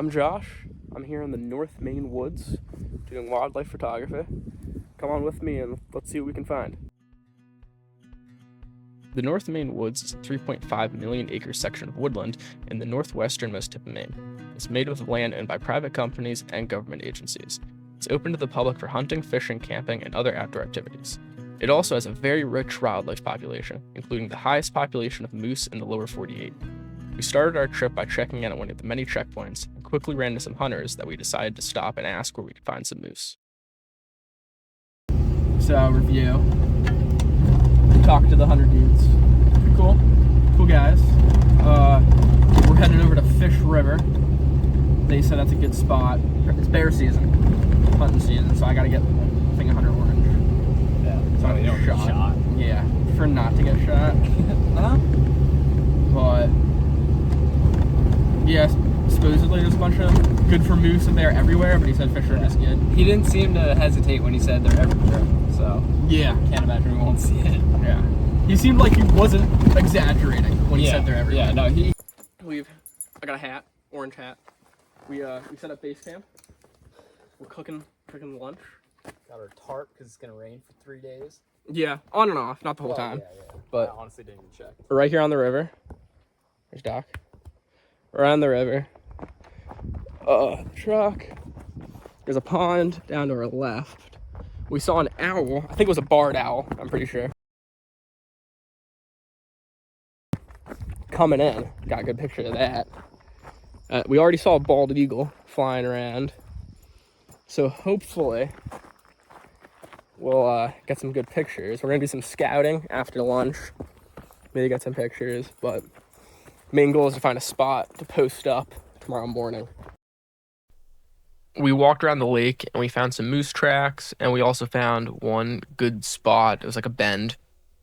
I'm Josh. I'm here in the North Maine Woods doing wildlife photography. Come on with me and let's see what we can find. The North Maine Woods is a 3.5 million acre section of woodland in the northwesternmost tip of Maine. It's made with land owned by private companies and government agencies. It's open to the public for hunting, fishing, camping, and other outdoor activities. It also has a very rich wildlife population, including the highest population of moose in the lower 48. We started our trip by checking in at one of the many checkpoints and quickly ran into some hunters that we decided to stop and ask where we could find some moose. So, review. Talk to the hunter dudes. Pretty cool guys. We're headed over to Fish River. They said that's a good spot. It's bear season, hunting season, so I gotta get a thing of hunter orange. Yeah, so I don't get shot. Yeah, for not to get shot. But yeah, supposedly there's a bunch of good for moose and they're everywhere, but he said Fish River is good. He didn't seem to hesitate when he said they're everywhere, so yeah, can't imagine we won't see it. Yeah, he seemed like he wasn't exaggerating when he said they're everywhere. Yeah, no, I got a hat, orange hat. We set up base camp. We're cooking lunch. Got our tarp because it's gonna rain for 3 days. Yeah, on and off, not the whole time. Yeah. But I honestly didn't even check. We're right here on the river. There's Doc. We're on the river. Truck. There's a pond down to our left. We saw an owl. I think it was a barred owl, I'm pretty sure. Coming in. Got a good picture of that. We already saw a bald eagle flying around. So hopefully we'll get some good pictures. We're gonna do some scouting after lunch. Maybe get some pictures, but main goal is to find a spot to post up tomorrow morning. We walked around the lake and we found some moose tracks, and we also found one good spot. It was like a bend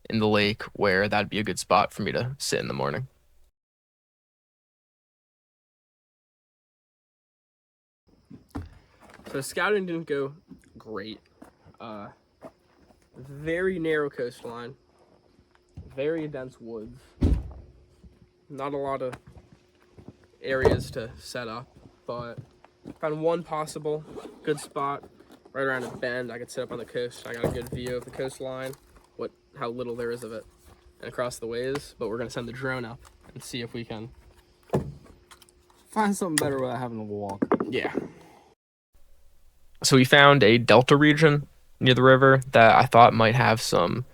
in the lake where that'd be a good spot for me to sit in the morning. So scouting didn't go great. Very narrow coastline, very dense woods, not a lot of areas to set up, but found one possible good spot right around a bend. I could sit up on the coast. I got a good view of the coastline, how little there is of it, and across the ways, but we're gonna send the drone up and see if we can Find something better without having to walk. Yeah. So we found a delta region near the river that I thought might have some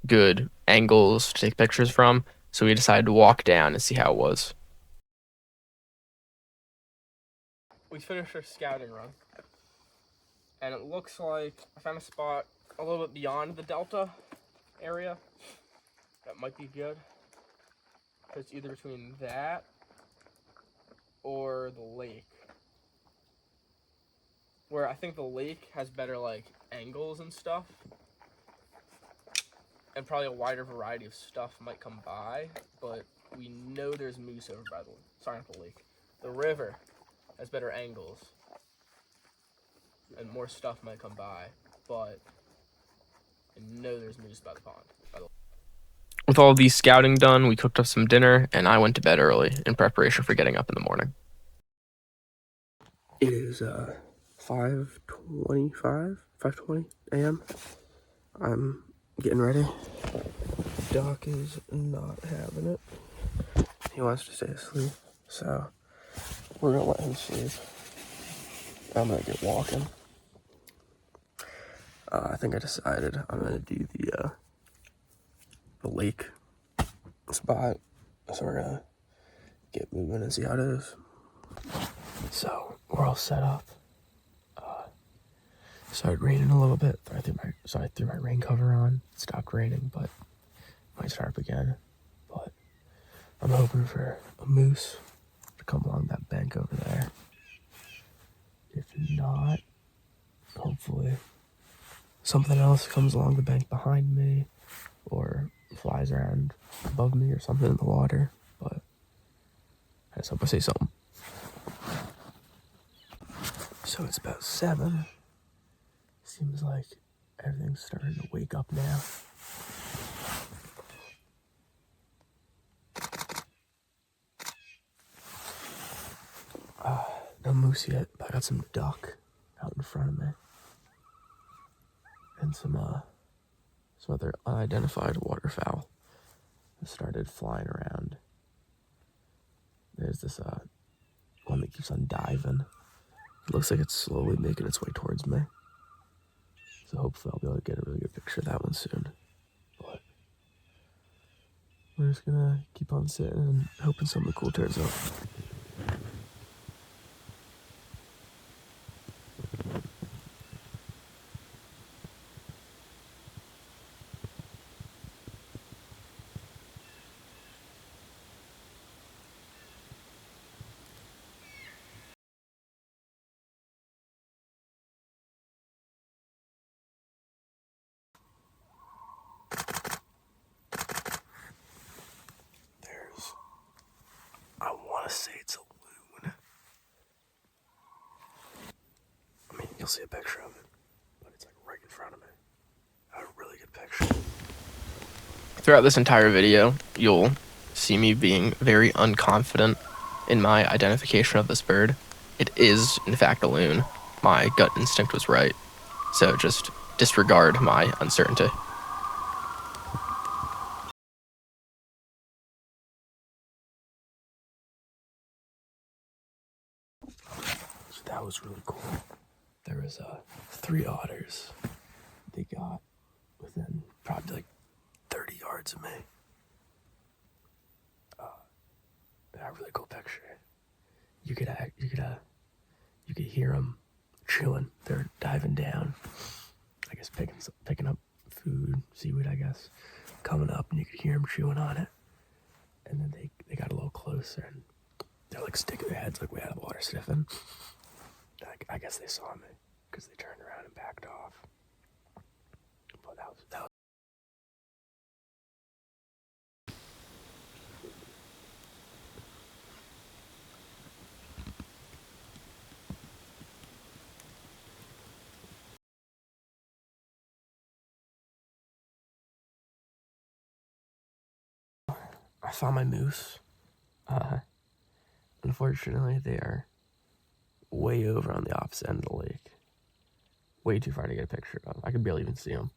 good angles to take pictures from. So we decided to walk down and see how it was. We finished our scouting run. And it looks like I found a spot a little bit beyond the delta area that might be good. It's either between that or the lake. Where I think the lake has better angles and stuff, and probably a wider variety of stuff might come by, but we know there's moose over by not the lake. The river has better angles, and more stuff might come by, but I know there's moose by the pond. With all these scouting done, we cooked up some dinner, and I went to bed early in preparation for getting up in the morning. It is 5:20 a.m. I'm getting ready. Doc is not having it. He wants to stay asleep, so we're gonna let him sleep. I'm gonna get walking. I think I decided I'm gonna do the lake spot, so we're gonna get moving and see how it is. So we're all set up. Started raining a little bit. I threw my rain cover on. It stopped raining, but might start up again. But I'm hoping for a moose to come along that bank over there. If not, hopefully something else comes along the bank behind me or flies around above me or something in the water. But I just hope I say something. So it's about 7. Seems like everything's starting to wake up now. No moose yet, but I got some duck out in front of me. And some other unidentified waterfowl that started flying around. There's this one that keeps on diving. It looks like it's slowly making its way towards me. So hopefully I'll be able to get a really good picture of that one soon. But we're just gonna keep on sitting and hoping something cool turns up. I want to say it's a loon. I mean, you'll see a picture of it, but it's like right in front of me. A really good picture. Throughout this entire video, you'll see me being very unconfident in my identification of this bird. It is, in fact, a loon. My gut instinct was right. So just disregard my uncertainty. So that was really cool. There was 3 otters. They got within probably like 30 yards of me. A really cool picture. You could hear them chewing. They're diving down. I guess picking up food, seaweed. I guess coming up, and you could hear them chewing on it. And then they got a little closer, and they're like sticking their heads like way out of the water, sniffing. I guess they saw me because they turned around and backed off. But that was. I found my moose. Unfortunately, they are way over on the opposite end of the lake. Way too far to get a picture of. I could barely even see them.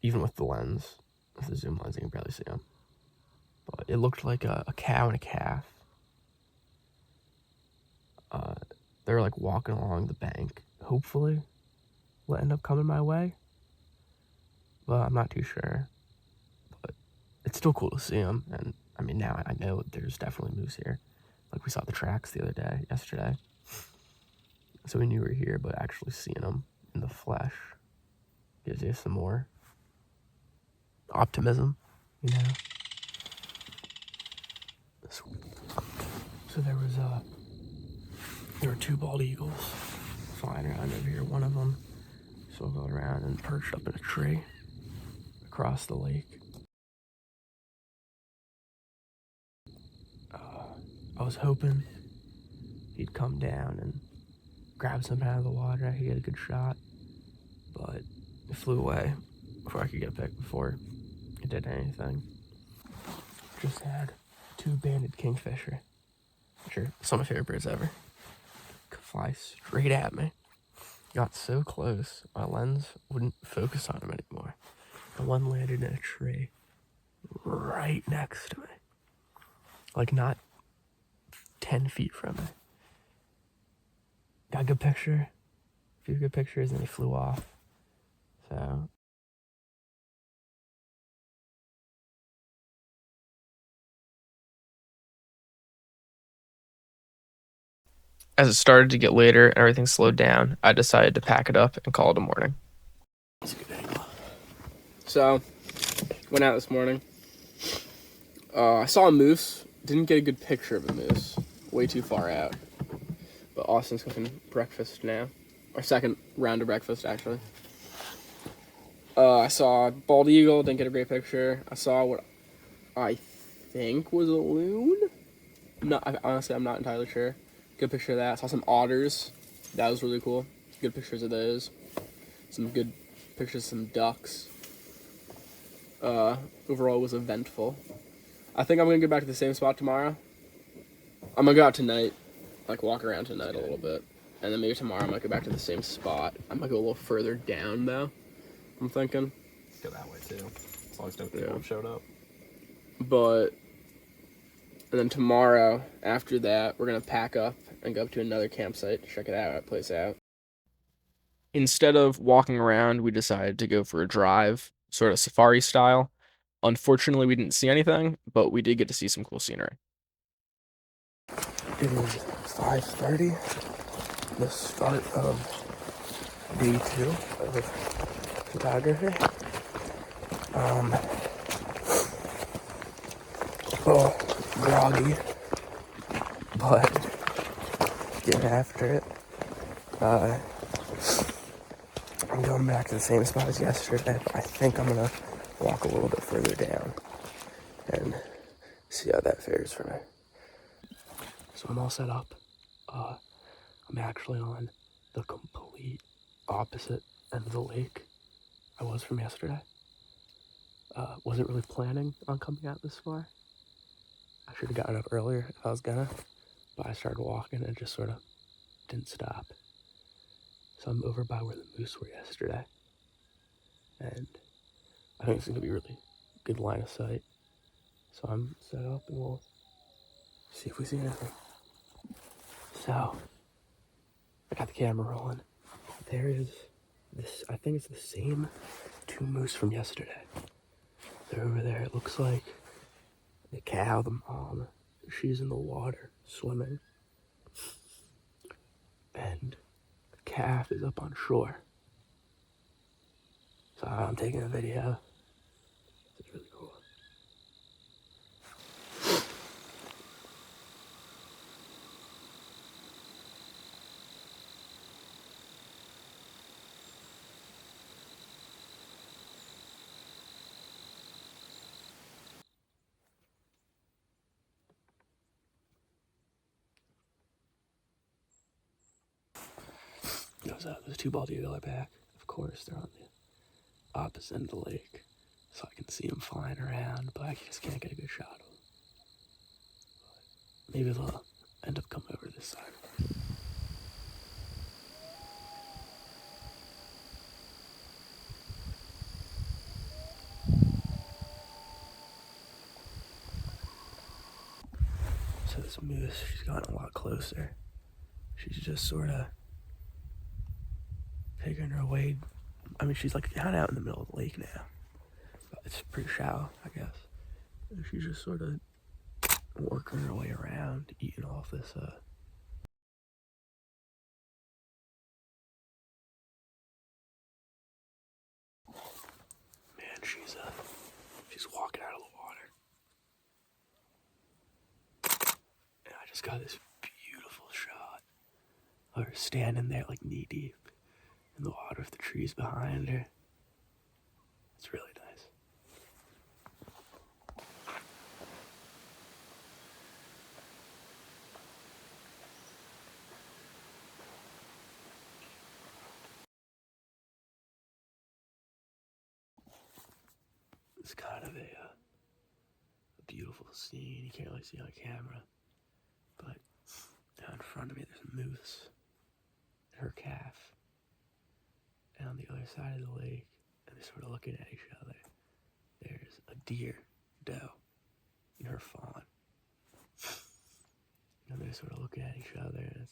Even with the lens, with the zoom lens, you can barely see them. But it looked like a cow and a calf. They were like walking along the bank. Hopefully, will end up coming my way. But I'm not too sure. But it's still cool to see them. And I mean, now I know there's definitely moose here. Like we saw the tracks the other day, yesterday. So we knew we were here, but actually seeing them in the flesh gives you some more optimism, you know. So there were 2 bald eagles flying around over here. One of them circled around and perched up in a tree across the lake. I was hoping he'd come down and grab something out of the water. He had a good shot, but it flew away before I could get a pic, before it did anything. Just had 2 banded kingfisher, which are some of my favorite birds ever. Could fly straight at me. Got so close, my lens wouldn't focus on him anymore. The one landed in a tree right next to me. Like not 10 feet from me. Got a good picture, a few good pictures, and he flew off. So As it started to get later and everything slowed down, I decided to pack it up and call it a morning. that's a good angle. So, went out this morning. I saw a moose. Didn't get a good picture of a moose. Way too far out. But Austin's cooking breakfast now. Our second round of breakfast, actually. I saw a bald eagle. Didn't get a great picture. I saw what I think was a loon. Honestly, I'm not entirely sure. Good picture of that. Saw some otters. That was really cool. Good pictures of those. Some good pictures of some ducks. Overall, it was eventful. I think I'm going to go back to the same spot tomorrow. I'm going to go out tonight like walk around tonight a little bit, and then maybe tomorrow I might go back to the same spot. I might go a little further down though. I'm thinking. Go that way too, as long as no people have showed up. But and then tomorrow after that, we're gonna pack up and go up to another campsite to check it out, place out. Instead of walking around, we decided to go for a drive, sort of safari style. Unfortunately, we didn't see anything, but we did get to see some cool scenery. It is 5:30, the start of day 2 of photography. Well, groggy, but getting after it. I'm going back to the same spot as yesterday. I think I'm gonna walk a little bit further down and see how that fares for me. So I'm all set up. I'm actually on the complete opposite end of the lake I was from yesterday. Wasn't really planning on coming out this far. I should have gotten up earlier if I was gonna, but I started walking and it just sort of didn't stop. So I'm over by where the moose were yesterday. And I think it's gonna be a really good line of sight. So I'm set up and we'll see if we see anything. So, I got the camera rolling. There is this, I think it's the same 2 moose from yesterday. They're over there. It looks like the cow, the mom, she's in the water swimming. And the calf is up on shore. So I'm taking a video. It's really cool. Those 2 bald eagle are back. Of course, they're on the opposite end of the lake. So I can see them flying around, but I just can't get a good shot of them. But maybe they'll end up coming over this side. So this moose, she's gotten a lot closer. She's just sort of taking her way. I mean, she's like kind of out in the middle of the lake now. But it's pretty shallow, I guess. And she's just sort of working her way around, eating off this, man, she's walking out of the water. And I just got this beautiful shot of her standing there like knee deep in the water with the trees behind her. It's really nice. It's kind of a beautiful scene. You can't really see on camera, but down in front of me there's a moose and her calf, and on the other side of the lake, and they're sort of looking at each other, there's a deer doe and her fawn, and they're sort of looking at each other, and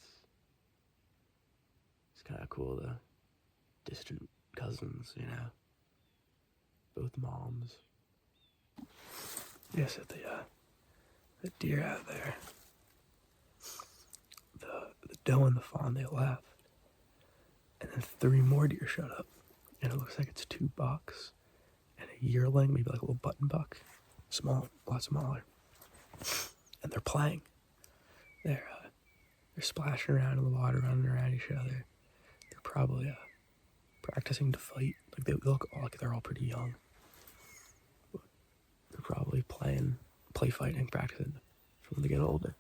it's kind of cool. The distant cousins, you know, both moms. Yes, at the deer out there, the doe and the fawn, they left, and then 3 more deer showed up, and it looks like it's 2 bucks and a yearling, maybe like a little button buck, small, a lot smaller, and they're playing. They're splashing around in the water, running around each other. They're probably practicing to fight. Like they look like they're all pretty young. But they're probably play fighting, practicing for when they get older.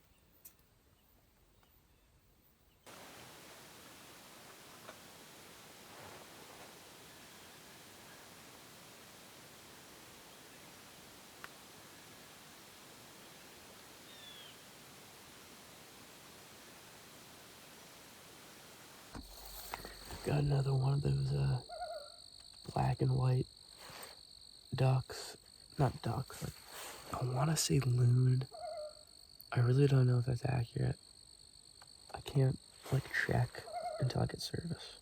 got another one of those black and white ducks. Not ducks, like, I want to say loon. I really don't know if that's accurate. I can't, like, check until I get service.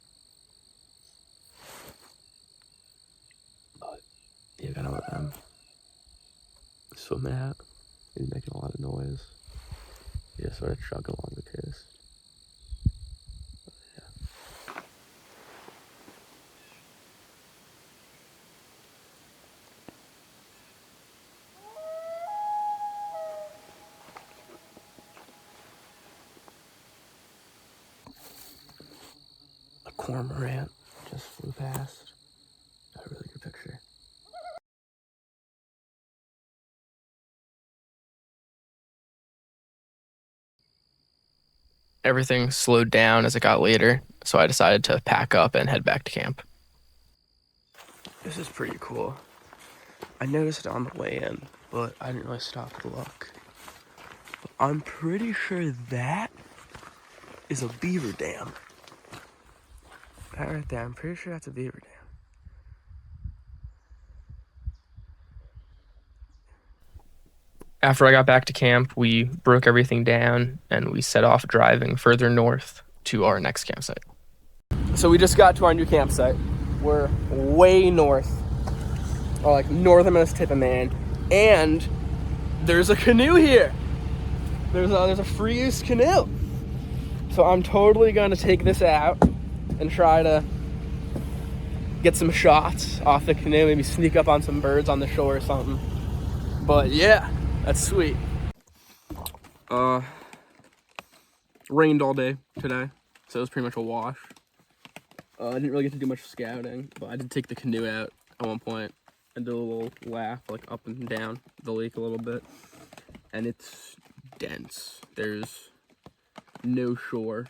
But, yeah, got one of them. Swimming out. He's making a lot of noise. He just sort of chugging along the coast. But, yeah. A cormorant just flew past. Got a really good picture. Everything slowed down as it got later, so I decided to pack up and head back to camp. This is pretty cool. I noticed it on the way in, but I didn't really stop to look. But I'm pretty sure that is a beaver dam. That right there, I'm pretty sure that's a beaver dam. After I got back to camp, we broke everything down and we set off driving further north to our next campsite. So we just got to our new campsite. We're way north, or like northernmost tip of Maine, and there's a canoe here. There's a free use canoe. So I'm totally gonna take this out and try to get some shots off the canoe, maybe sneak up on some birds on the shore or something. But yeah, that's sweet. Rained all day today, so it was pretty much a wash. I didn't really get to do much scouting, but I did take the canoe out at one point and do a little laugh, like up and down the lake a little bit. And it's dense. There's no shore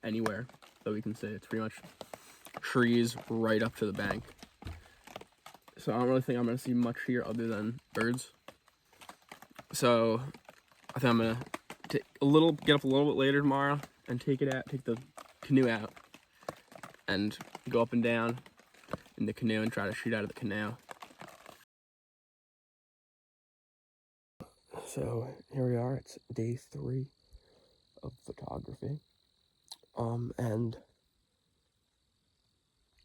anywhere that we can see. It's pretty much trees right up to the bank. So I don't really think I'm gonna see much here other than birds. So I think I'm gonna get up a little bit later tomorrow and take the canoe out and go up and down in the canoe and try to shoot out of the canoe. So here we are, it's day 3 of photography. And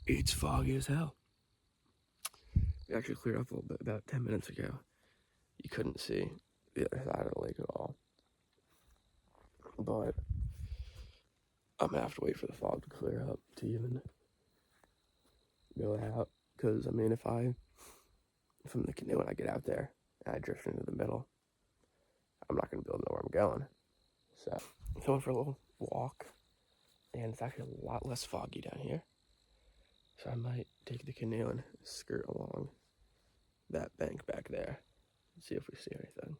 it's foggy as hell. It actually cleared up a little bit about 10 minutes ago. You couldn't see the other side of the lake at all. But I'm gonna have to wait for the fog to clear up to even go out. Because, I mean, if I'm in the canoe and I get out there and I drift into the middle, I'm not gonna be able to know where I'm going. So I'm going for a little walk, and it's actually a lot less foggy down here. So I might take the canoe and skirt along that bank back there and see if we see anything.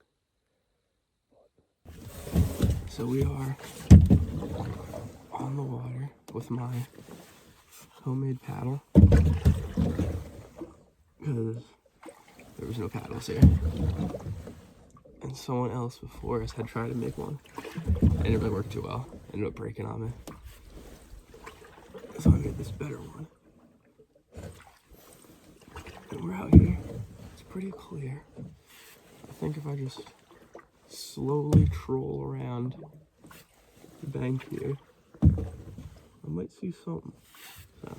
So we are on the water with my homemade paddle, because there was no paddles here. And someone else before us had tried to make one. It didn't really work too well. It ended up breaking on me. So I made this better one. And we're out here. It's pretty clear. I think if I just slowly troll around the bank here, I might see something. So.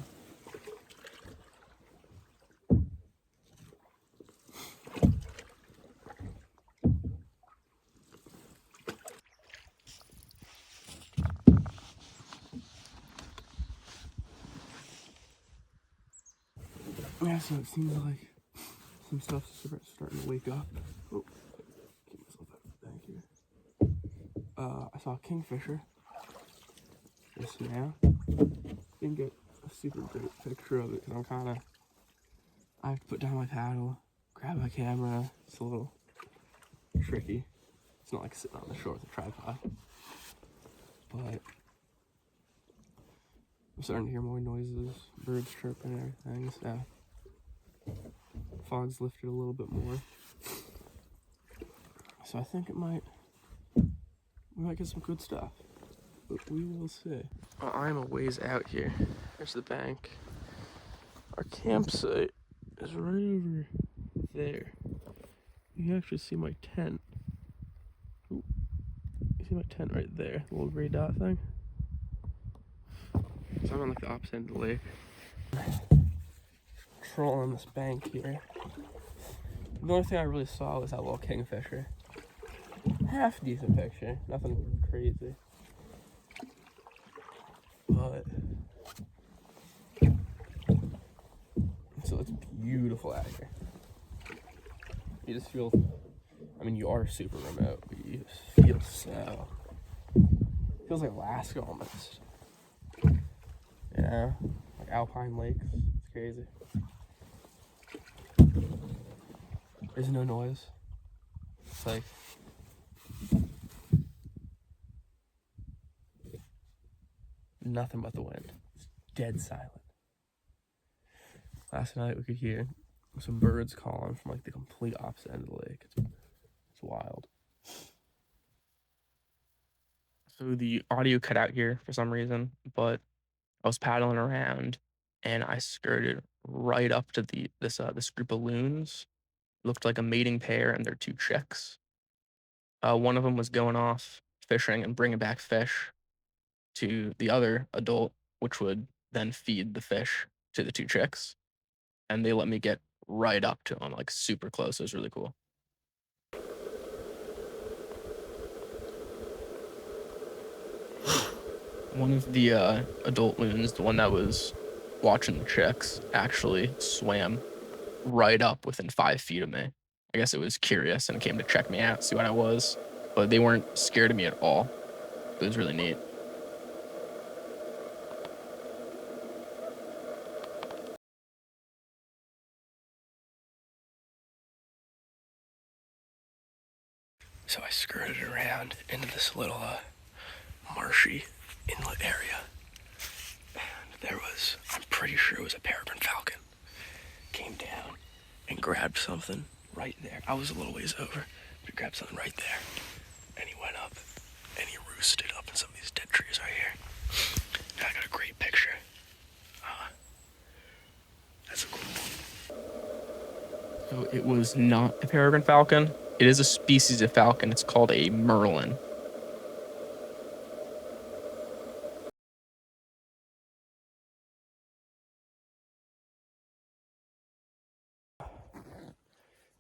Yeah, so it seems like some stuff's starting to wake up. Oh, keep myself out of the bank here. I saw a kingfisher just now. Didn't get a super great picture of it because I have to put down my paddle, grab my camera. It's a little tricky. It's not like sitting on the shore with a tripod. But I'm starting to hear more noises, birds chirping and everything, so fog's lifted a little bit more. So I think we might get some good stuff. but we will see. I'm a ways out here. There's the bank. Our campsite is right over there. You can actually see my tent. Ooh, you see my tent right there, the little gray dot thing? So I'm on like the opposite end of the lake. Trolling this bank here. The only thing I really saw was that little kingfisher. Half decent picture, nothing crazy. But so it's beautiful out here. You just feel, I mean, you are super remote, but you just feel so, feels like Alaska almost. You know, like alpine lakes, it's crazy. There's no noise. It's like, nothing but the wind. It's dead silent. Last night we could hear some birds calling from like the complete opposite end of the lake. It's wild. So the audio cut out here for some reason, but I was paddling around and I skirted right up to this group of loons. Looked like a mating pair and their two chicks. One of them was going off fishing and bringing back fish to the other adult, which would then feed the fish to the two chicks. And they let me get right up to them, like super close. It was really cool. One of the adult loons, the one that was watching the chicks, actually swam right up within 5 feet of me. I guess it was curious and came to check me out, see what I was. But they weren't scared of me at all. It was really neat. So I skirted around into this little marshy inlet area. And there was, I'm pretty sure it was a peregrine falcon. Came down and grabbed something right there. I was a little ways over, but he grabbed something right there. And he went up and he roosted up in some of these dead trees right here. And I got a great picture. That's a cool one. So it was not a peregrine falcon. It is a species of falcon. It's called a merlin.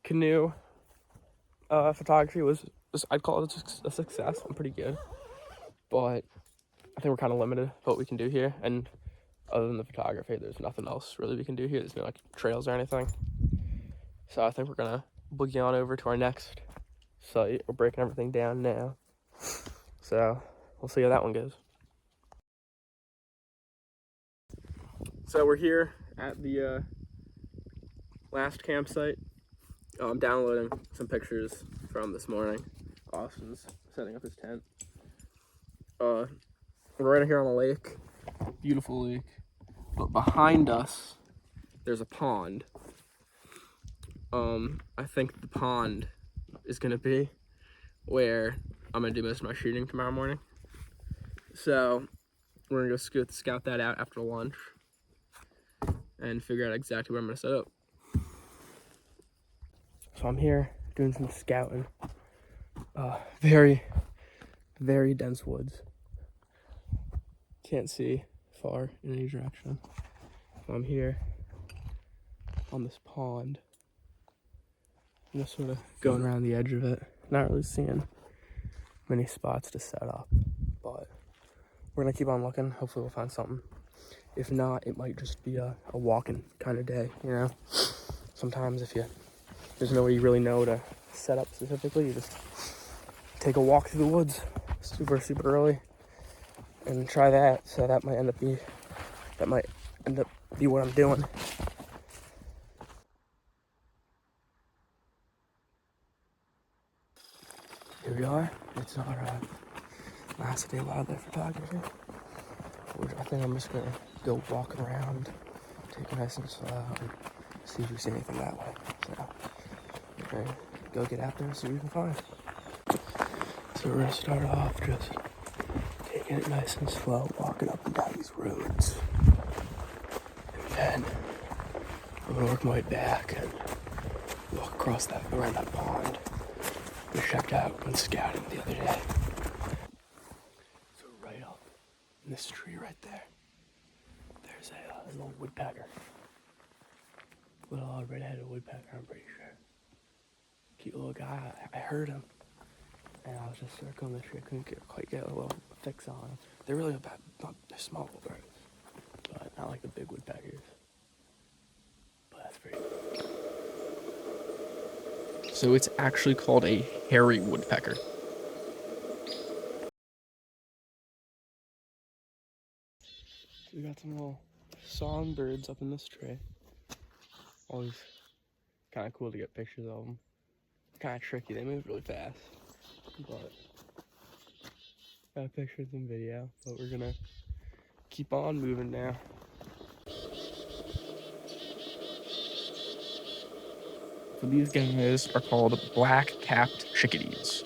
Canoe photography was, I'd call it a success. I'm pretty good, but I think we're kind of limited what we can do here. And other than the photography, there's nothing else really we can do here. There's no like trails or anything. So I think we're gonna boogie on over to our next site. We're breaking everything down now, so we'll see how that one goes. So we're here at the last campsite. I'm downloading some pictures from this morning. Austin's setting up his tent. We're right here on a lake, beautiful lake, but behind us there's a pond. I think the pond is gonna be where I'm gonna do most of my shooting tomorrow morning. So we're gonna go scout that out after lunch and figure out exactly where I'm gonna set up. So I'm here doing some scouting. Very, very dense woods. Can't see far in any direction. So I'm here on this pond. I'm just sort of going around the edge of it. Not really seeing many spots to set up, but we're gonna keep on looking. Hopefully we'll find something. If not, it might just be a walking kind of day, you know? Sometimes if there's nowhere you really know to set up specifically, you just take a walk through the woods super early and try that. So that might end up be what I'm doing. Here we are. It's our last day wildlife photography. I think I'm just gonna go walk around, take a nice and slow, and see if we see anything that way. So we're gonna go get out there and see what we can find. So we're gonna start off just taking taking it nice and slow, walking up and down these roads. And then I'm gonna work my way back and walk across around that pond we checked out when scouting the other day. So right up in this tree right there, there's a little woodpecker. Little red-headed woodpecker, I'm pretty sure. Cute little guy. I heard him, and I was just circling the tree. I couldn't quite get a little fix on them. They're really they're small little birds, but not like the big woodpeckers. But that's pretty cool. So it's actually called a hairy woodpecker. We got some little songbirds up in this tree. Always kind of cool to get pictures of them. Kind of tricky. They move really fast, but got pictures and video. But we're gonna keep on moving now. So these guys are called black-capped chickadees.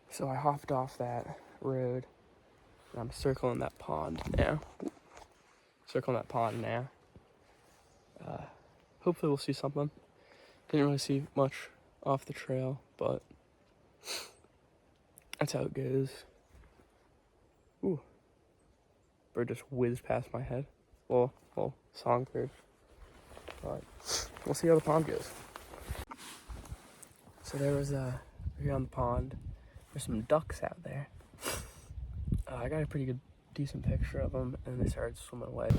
So I hopped off that road, and I'm circling that pond now. Hopefully we'll see something. Didn't really see much off the trail, but that's how it goes. Ooh. Bird just whizzed past my head. Well, songbird. But we'll see how the pond goes. So there was here on the pond, there's some ducks out there. I got a pretty good, decent picture of them, and they started swimming away.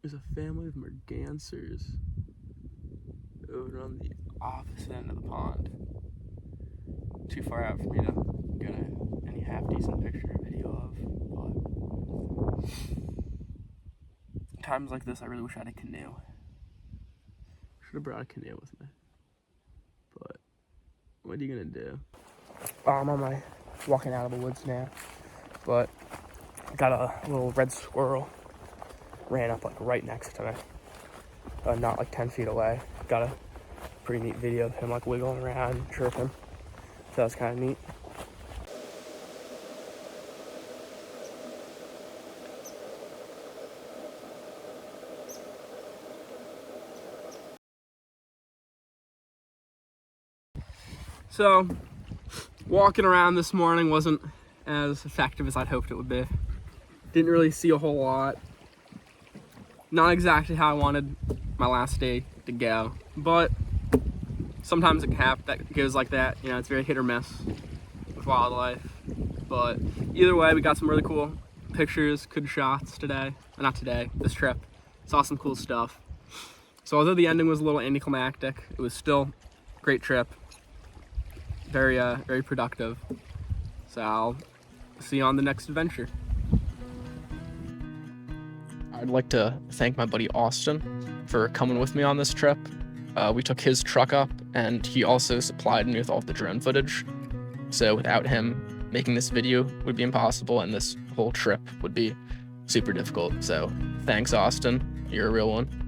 There's a family of mergansers over on the opposite end of the pond. Too far out for me to get any half decent picture or video of, but times like this I really wish I had a canoe. Should have brought a canoe with me. But what are you gonna do? I'm on my walking out of the woods now, but I got a little red squirrel ran up like right next to me, not like 10 feet away. Got a pretty neat video of him like wiggling around and chirping, so that was kind of neat. So walking around this morning wasn't as effective as I'd hoped it would be. Didn't really see a whole lot. Not exactly how I wanted my last day to go, but sometimes it that goes like that. You know, it's very hit or miss with wildlife. But either way, we got some really cool pictures, good shots today. Not today, this trip. Saw some cool stuff. So although the ending was a little anticlimactic, it was still a great trip. Very, very productive. So I'll see you on the next adventure. I'd like to thank my buddy Austin for coming with me on this trip. We took his truck up, and he also supplied me with all the drone footage. So without him, making this video would be impossible, and this whole trip would be super difficult. So thanks, Austin. You're a real one.